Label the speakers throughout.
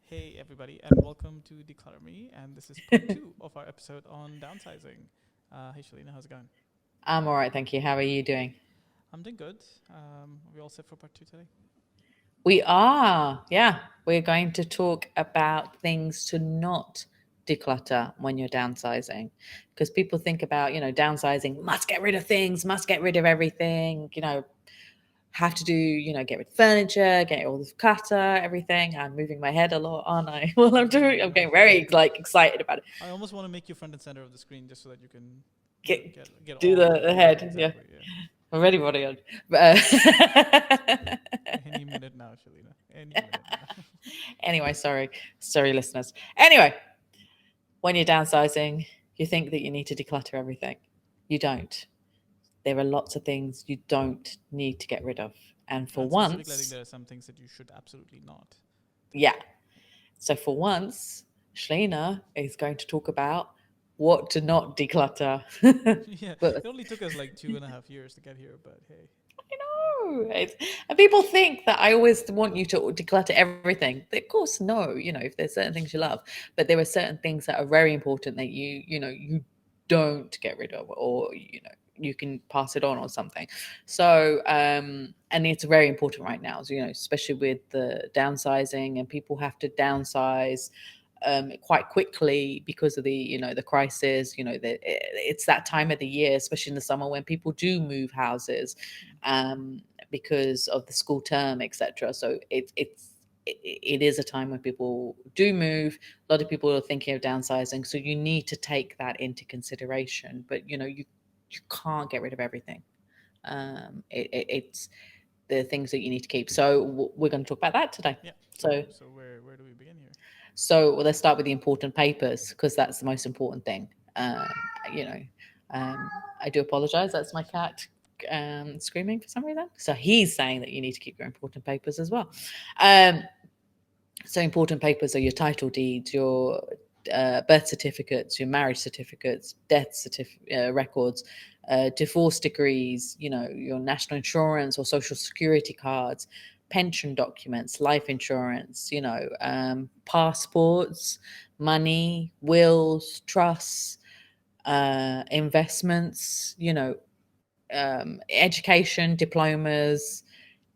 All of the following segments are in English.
Speaker 1: Hey everybody, and welcome to Declutter Me, and this is part two of our episode on downsizing. Hey Shelina, how's it going?
Speaker 2: I'm all right, thank you. How are you doing?
Speaker 1: I'm doing good. We all set for part two today?
Speaker 2: We are, yeah. We're going to talk about things to not declutter when you're downsizing. Because people think about, downsizing, must get rid of things, must get rid of everything, have to do, get rid of furniture, get all the clutter, everything. I'm moving my head a lot, aren't I? Well, I'm getting very excited about it.
Speaker 1: I almost want to make you front and center of the screen just so that you can,
Speaker 2: Get
Speaker 1: get
Speaker 2: do
Speaker 1: all of
Speaker 2: the
Speaker 1: it. Yeah,
Speaker 2: head, yeah.
Speaker 1: exactly. Yeah.
Speaker 2: I'm ready, bodyguard.
Speaker 1: Any minute now, Shelina. Any minute now.
Speaker 2: Anyway, sorry, listeners. Anyway, when you're downsizing, you think that you need to declutter everything. You don't. There are lots of things you don't need to get rid of. And for
Speaker 1: And specifically, I think
Speaker 2: once,
Speaker 1: there are some things that you should absolutely not
Speaker 2: yeah.
Speaker 1: declutter.
Speaker 2: So for once, Shelina is going to talk about what to not declutter.
Speaker 1: Yeah,
Speaker 2: But
Speaker 1: it only took us like 2.5 years to get here, but hey.
Speaker 2: and people think that I always want you to declutter everything. Of course, no. If there's certain things you love, but there are certain things that are very important that you don't get rid of, or you can pass it on or something. So, and it's very important right now. So, especially with the downsizing, and people have to downsize quite quickly because of the crisis. It's that time of the year, especially in the summer, when people do move houses because of the school term, etc. So it is a time when people do move. A lot of people are thinking of downsizing, so you need to take that into consideration. But you can't get rid of everything. It's the things that you need to keep. So we're going to talk about that today.
Speaker 1: Yeah.
Speaker 2: So
Speaker 1: So where do we begin here?
Speaker 2: so let's start with the important papers, because that's the most important thing. You know, I do apologize. That's my cat screaming for some reason. So he's saying that you need to keep your important papers as well. Um, so important papers are your title deeds, your birth certificates, your marriage certificates, records, divorce decrees, your national insurance or social security cards, pension documents, life insurance, passports, money, wills, trusts, investments, education, diplomas,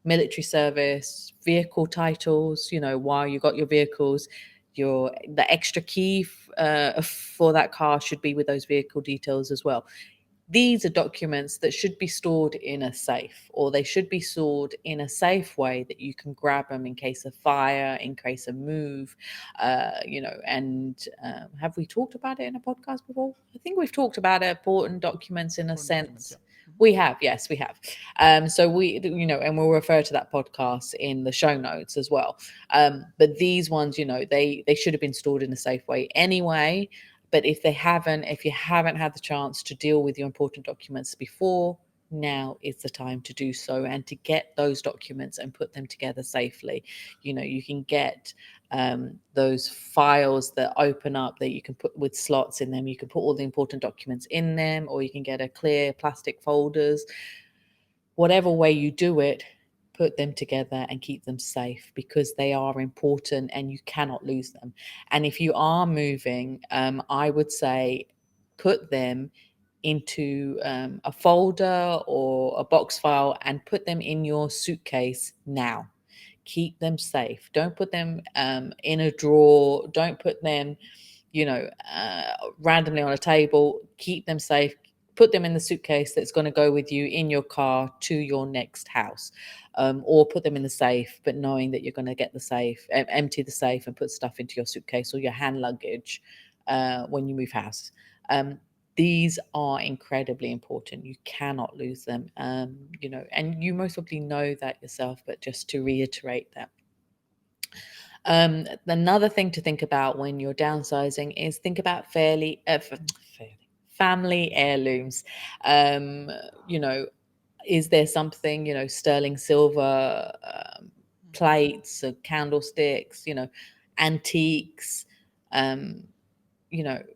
Speaker 2: military service, vehicle titles, while you got your vehicles, the extra key for that car should be with those vehicle details as well. These are documents that should be stored in a safe, or they should be stored in a safe way that you can grab them in case of fire, in case of move. And have we talked about it in a podcast before? I think we've talked about important documents in a
Speaker 1: Important documents,
Speaker 2: sense.
Speaker 1: yeah. Mhm.
Speaker 2: We have, yes, we have. So and we'll refer to that podcast in the show notes as well. But these ones, they should have been stored in a safe way anyway. But if you haven't had the chance to deal with your important documents before, now is the time to do so, and to get those documents and put them together safely. You can get those files that open up, that you can put with slots in them. You can put all the important documents in them, or you can get a clear plastic folders. Whatever way you do it, put them together and keep them safe, because they are important and you cannot lose them. And if you are moving, I would say put them into a folder or a box file, and put them in your suitcase now. Keep them safe. Don't put them in a drawer. Don't put them, randomly on a table. Keep them safe. Put them in the suitcase that's going to go with you in your car to your next house, or put them in the safe, but knowing that you're going to get the safe, empty the safe, and put stuff into your suitcase or your hand luggage when you move house. These are incredibly important. You cannot lose them, and you most probably know that yourself, but just to reiterate that. Another thing to think about when you're downsizing is think about family heirlooms. Um, you know, is there something, sterling silver,
Speaker 1: Mhm.
Speaker 2: plates, candlesticks, antiques, um,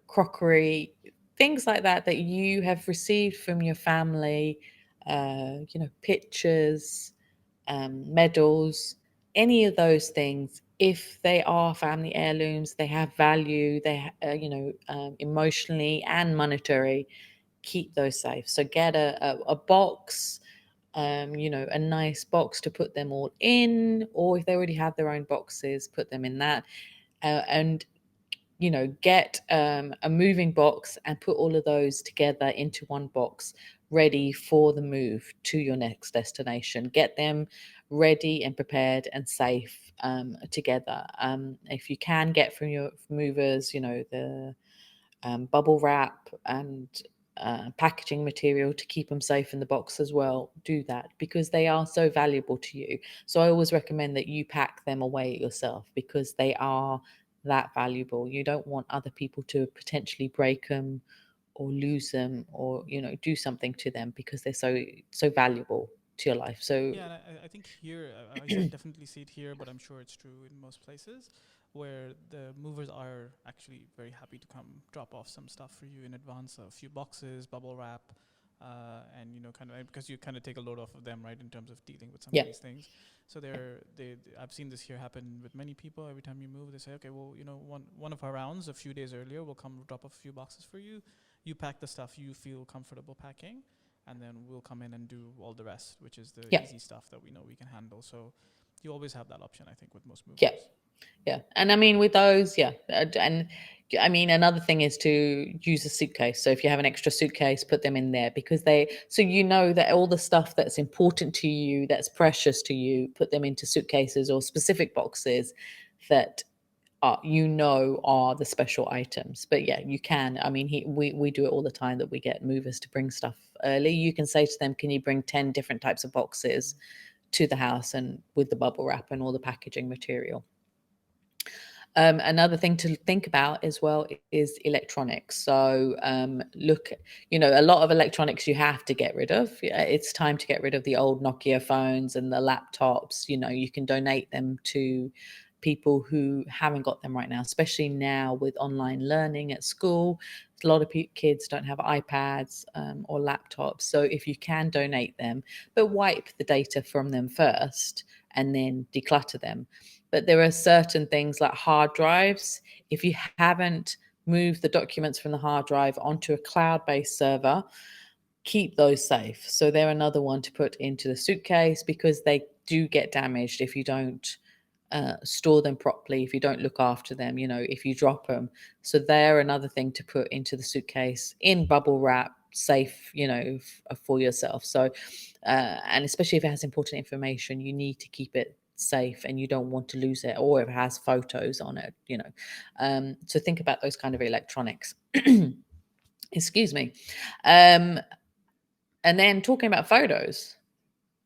Speaker 2: crockery, things like that that you have received from your family, pictures, medals, any of those things. if they are family heirlooms, they have value, emotionally and monetary, keep those safe. So get a box, a nice box to put them all in, or if they already have their own boxes, put them in that. And get a moving box and put all of those together into one box, ready for the move to your next destination. Get them ready and prepared and safe together. If you can get from your movers, the bubble wrap and packaging material to keep them safe in the box as well, do that, because they are so valuable to you. So I always recommend that you pack them away yourself, because they are that valuable. You don't want other people to potentially break them or lose them, or do something to them, because they're so valuable to your life. So
Speaker 1: Yeah, and I think here definitely see it here, but I'm sure it's true in most places where the movers are actually very happy to come drop off some stuff for you in advance, a few boxes, bubble wrap, and kind of because you kind of take a load off of them, right, in terms of dealing with some of
Speaker 2: yeah,
Speaker 1: these things. So I've seen this here happen with many people. Every time you move, they say, okay, well, one of our rounds a few days earlier, we'll come drop off a few boxes for you. You pack the stuff you feel comfortable packing, and then we'll come in and do all the rest, which is the
Speaker 2: yeah,
Speaker 1: easy stuff that we know we can handle. So you always have that option, I think, with most
Speaker 2: yeah.
Speaker 1: movers.
Speaker 2: Yeah. And I mean, with those, yeah. And I mean, another thing is to use a suitcase. So if you have an extra suitcase, put them in there, because so that all the stuff that's important to you, that's precious to you, put them into suitcases or specific boxes that are the special items. But yeah, you can. I mean, we do it all the time, that we get movers to bring stuff early. You can say to them, can you bring 10 different types of boxes to the house, and with the bubble wrap and all the packaging material. Another thing to think about as well is electronics. So look, a lot of electronics you have to get rid of. It's time to get rid of the old Nokia phones and the laptops. You can donate them to people who haven't got them right now, especially now with online learning at school. A lot of kids don't have iPads or laptops. So if you can donate them, but wipe the data from them first and then declutter them. But there are certain things like hard drives. If you haven't moved the documents from the hard drive onto a cloud-based server, keep those safe. So they're another one to put into the suitcase, because they do get damaged if you don't store them properly, if you don't look after them, if you drop them. So they're another thing to put into the suitcase in bubble wrap, safe, for yourself. So, and especially if it has important information, you need to keep it safe, and you don't want to lose it, or if it has photos on it, so think about those kind of electronics. Excuse me. um and then talking about photos,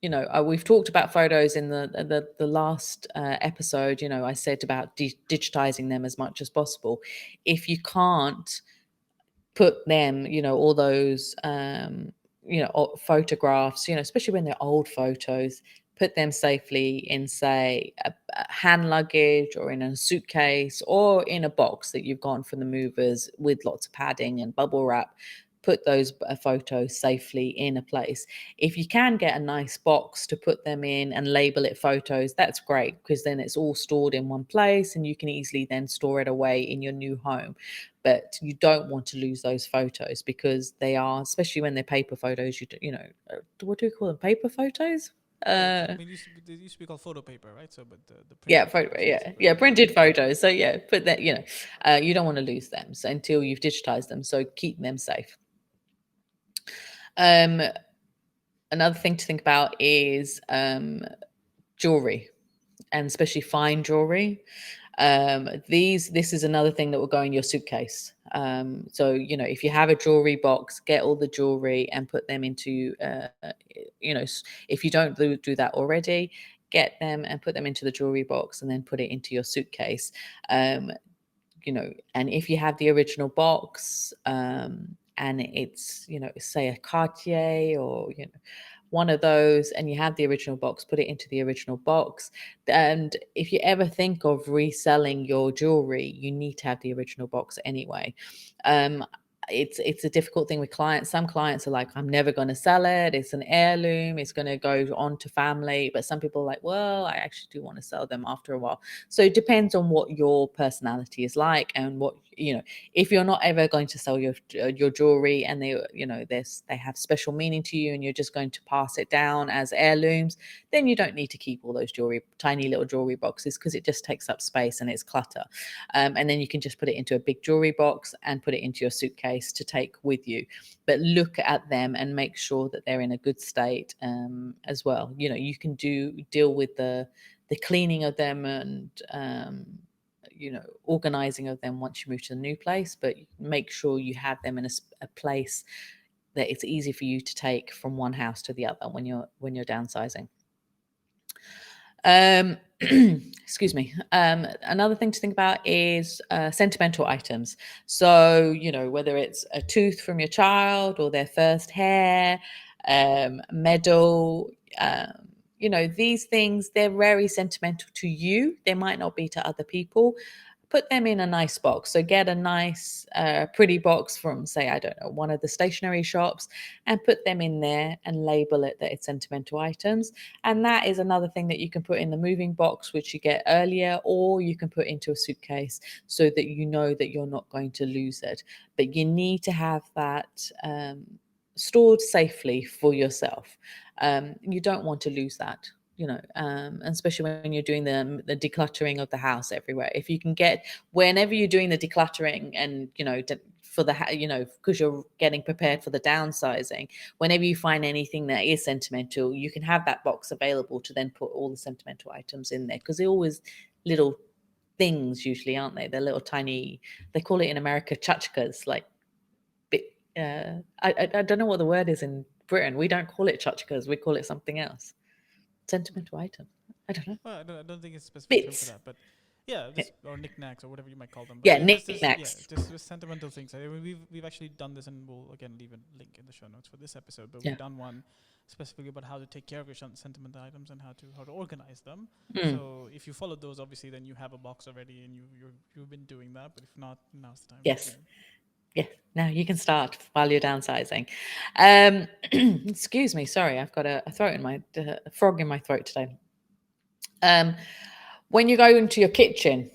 Speaker 2: we've talked about photos in the last episode. I said about digitizing them as much as possible. If you can't put them, all those photographs, especially when they're old photos, put them safely in, say, a hand luggage, or in a suitcase, or in a box that you've gone from the movers with lots of padding and bubble wrap. Put those photos safely in a place. If you can get a nice box to put them in and label it photos, that's great, because then it's all stored in one place and you can easily then store it away in your new home. But you don't want to lose those photos, because they are, especially when they're paper photos, what do we call them, paper photos?
Speaker 1: Yeah, so they used to be called photo paper, right? So, but the
Speaker 2: Yeah,
Speaker 1: printed photos, basically.
Speaker 2: yeah,
Speaker 1: Yeah.
Speaker 2: printed photos. So yeah, put that, you don't want to lose them, so until you've digitized them, so keep them safe. um Another thing to think about is jewelry, and especially fine jewelry. This is another thing that will go in your suitcase. So if you have a jewelry box, get all the jewelry and put them into if you don't do that already, get them and put them into the jewelry box, and then put it into your suitcase. um and if you have the original box, and it's, say, a Cartier, or one of those, and you have the original box, put it into the original box. And if you ever think of reselling your jewelry, you need to have the original box anyway. um it's a difficult thing with clients. Some clients are like, I'm never going to sell it, it's an heirloom, it's going to go on to family. But some people are like, well, I actually do want to sell them after a while. So it depends on what your personality is like, and what, if you're not ever going to sell your jewelry, and they, they have special meaning to you, and you're just going to pass it down as heirlooms, then you don't need to keep all those tiny little jewelry boxes, because it just takes up space and it's clutter. And then you can just put it into a big jewelry box and put it into your suitcase to take with you. But look at them and make sure that they're in a good state, as well. You can deal with the cleaning of them, and organizing of them once you move to the new place, but make sure you have them in a place that it's easy for you to take from one house to the other when you're downsizing. Excuse me. Another thing to think about is sentimental items. So, whether it's a tooth from your child, or their first hair, medal, these things, they're very sentimental to you. They might not be to other people. Put them in a nice box. So get a nice, pretty box from, say, I don't know, one of the stationery shops, and put them in there and label it that it's sentimental items. And that is another thing that you can put in the moving box, which you get earlier, or you can put into a suitcase, so that you know that you're not going to lose it. But you need to have that stored safely for yourself. You don't want to lose that. And especially when you're doing the decluttering of the house everywhere. If you can get, whenever you're doing the decluttering, and for the because you're getting prepared for the downsizing, whenever you find anything that is sentimental, you can have that box available to then put all the sentimental items in there, because they're always little things usually, aren't they? They're little tiny, they call it in America tchotchkes, like I don't know what the word is in Britain. We don't call it tchotchkes, we call it something else. Sentimental item. I don't know.
Speaker 1: Well, I don't think it's a specific term for
Speaker 2: Bits.
Speaker 1: that, but yeah, just or knickknacks or whatever you might call them. But
Speaker 2: Yeah,
Speaker 1: yeah,
Speaker 2: knickknacks.
Speaker 1: just sentimental things. I mean, we've actually done this, and we'll again leave a link in the show notes for this episode. But
Speaker 2: Yeah.
Speaker 1: we've done one specifically about how to take care of your sentimental items and how to organize them.
Speaker 2: Mm.
Speaker 1: So if you followed those, obviously, then you have a box already, and you've been doing that. But if not, now's the time.
Speaker 2: Yes.
Speaker 1: To
Speaker 2: Yeah. Now you can start while you're downsizing. Excuse me. Sorry, I've got a frog in my throat today. When you go into your kitchen,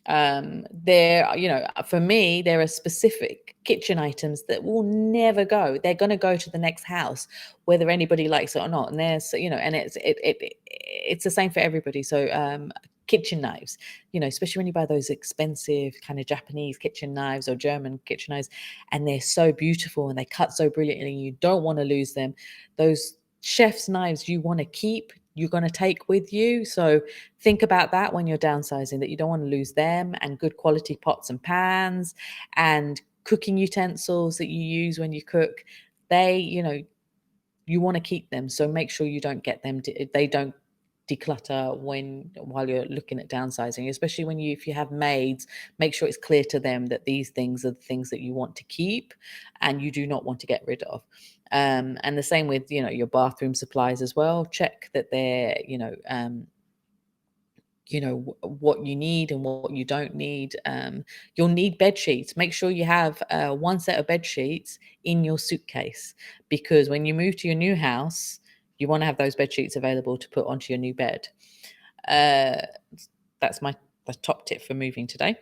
Speaker 2: for me, there are specific kitchen items that will never go. They're going to go to the next house, whether anybody likes it or not. And and it's the same for everybody. So kitchen knives, especially when you buy those expensive kind of Japanese kitchen knives or German kitchen knives, and they're so beautiful and they cut so brilliantly, you don't want to lose them. Those chef's knives you want to keep, you're going to take with you. So think about that when you're downsizing, that you don't want to lose them, and good quality pots and pans and cooking utensils that you use when you cook. They, you want to keep them. So make sure you don't get them, they don't declutter while you're looking at downsizing, especially if you have maids. Make sure it's clear to them that these things are the things that you want to keep and you do not want to get rid of. And the same with your bathroom supplies as well. Check that they're what you need and what you don't need. You'll need bed sheets. Make sure you have one set of bed sheets in your suitcase, because when you move to your new house, you want to have those bed sheets available to put onto your new bed. That's the top tip for moving today.